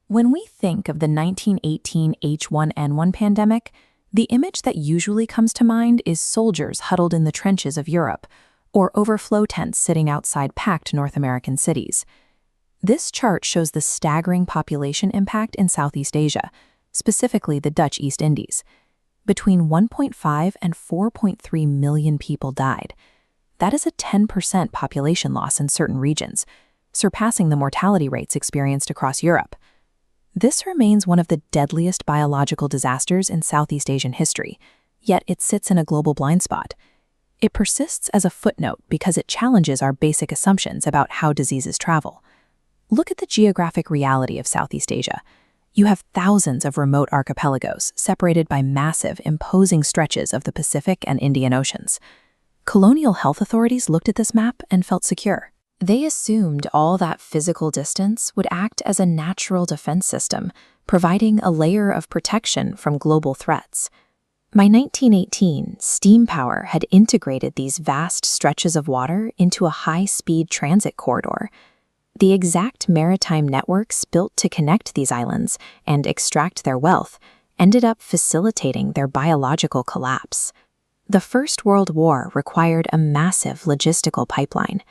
When we think of the 1918 H1N1 pandemic, the image that usually comes to mind is soldiers huddled in the trenches of Europe, or overflow tents sitting outside packed North American cities. This chart shows the staggering population impact in Southeast Asia, specifically the Dutch East Indies. Between 1.5 and 4.3 million people died. That is a 10% population loss in certain regions, surpassing the mortality rates experienced across Europe. This remains one of the deadliest biological disasters in Southeast Asian history, yet it sits in a global blind spot. It persists as a footnote because it challenges our basic assumptions about how diseases travel. Look at the geographic reality of Southeast Asia. You have thousands of remote archipelagos separated by massive, imposing stretches of the Pacific and Indian Oceans. Colonial health authorities looked at this map and felt secure. They assumed all that physical distance would act as a natural defense system, providing a layer of protection from global threats. By 1918, steam power had integrated these vast stretches of water into a high-speed transit corridor. The exact maritime networks built to connect these islands and extract their wealth ended up facilitating their biological collapse. The First World War required a massive logistical pipeline.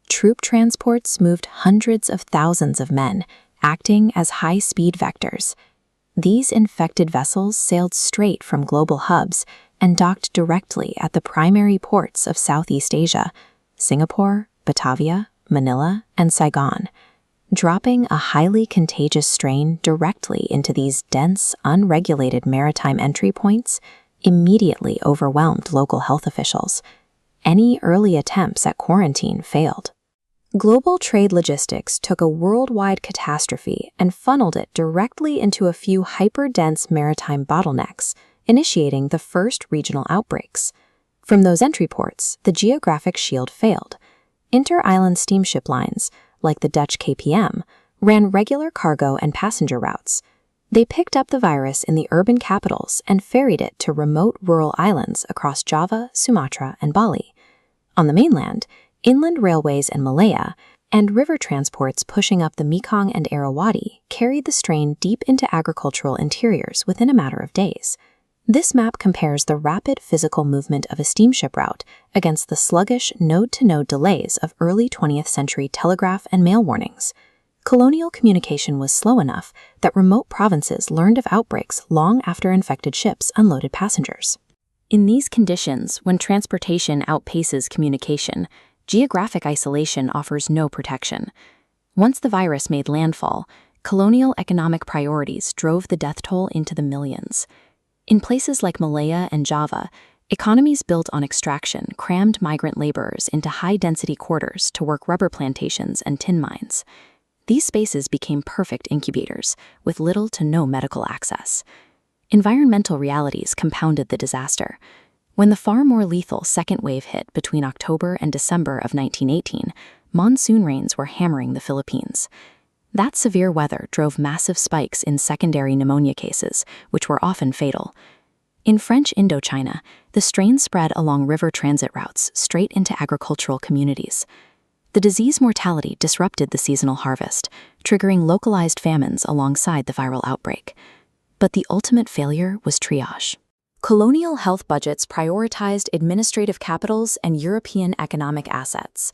Troop transports moved hundreds of thousands of men, acting as high-speed vectors. These infected vessels sailed straight from global hubs and docked directly at the primary ports of Southeast Asia, Singapore, Batavia, Manila, and Saigon. Dropping a highly contagious strain directly into these dense, unregulated maritime entry points immediately overwhelmed local health officials. Any early attempts at quarantine failed. Global trade logistics took a worldwide catastrophe and funneled it directly into a few hyper-dense maritime bottlenecks, initiating the first regional outbreaks. From those entry ports, the geographic shield failed. Inter-island steamship lines, like the Dutch KPM, ran regular cargo and passenger routes. They picked up the virus in the urban capitals and ferried it to remote rural islands across Java, Sumatra, and Bali. On the mainland, inland railways in Malaya and river transports pushing up the Mekong and Irrawaddy carried the strain deep into agricultural interiors within a matter of days. This map compares the rapid physical movement of a steamship route against the sluggish node-to-node delays of early 20th century telegraph and mail warnings. Colonial communication was slow enough that remote provinces learned of outbreaks long after infected ships unloaded passengers. In these conditions, when transportation outpaces communication, geographic isolation offers no protection. Once the virus made landfall, colonial economic priorities drove the death toll into the millions. In places like Malaya and Java, economies built on extraction crammed migrant laborers into high-density quarters to work rubber plantations and tin mines. These spaces became perfect incubators, with little to no medical access. Environmental realities compounded the disaster. When the far more lethal second wave hit between October and December of 1918, monsoon rains were hammering the Philippines. That severe weather drove massive spikes in secondary pneumonia cases, which were often fatal. In French Indochina, the strain spread along river transit routes straight into agricultural communities. The disease mortality disrupted the seasonal harvest, triggering localized famines alongside the viral outbreak. But the ultimate failure was triage. Colonial health budgets prioritized administrative capitals and European economic assets.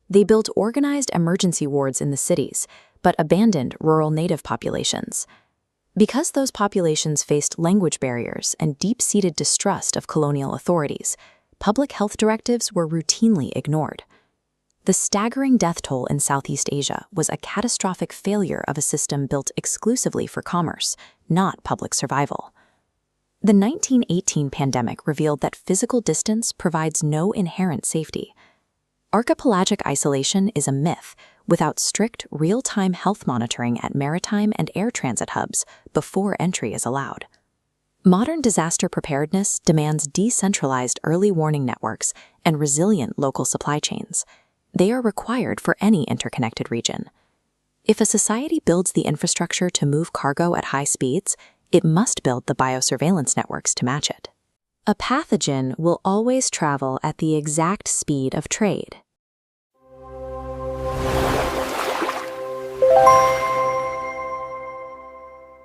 They built organized emergency wards in the cities, but abandoned rural native populations. Because those populations faced language barriers and deep-seated distrust of colonial authorities, public health directives were routinely ignored. The staggering death toll in Southeast Asia was a catastrophic failure of a system built exclusively for commerce, not public survival. The 1918 pandemic revealed that physical distance provides no inherent safety. Archipelagic isolation is a myth without strict, real-time health monitoring at maritime and air transit hubs before entry is allowed. Modern disaster preparedness demands decentralized early warning networks and resilient local supply chains. They are required for any interconnected region. If a society builds the infrastructure to move cargo at high speeds, it must build the biosurveillance networks to match it. A pathogen will always travel at the exact speed of trade.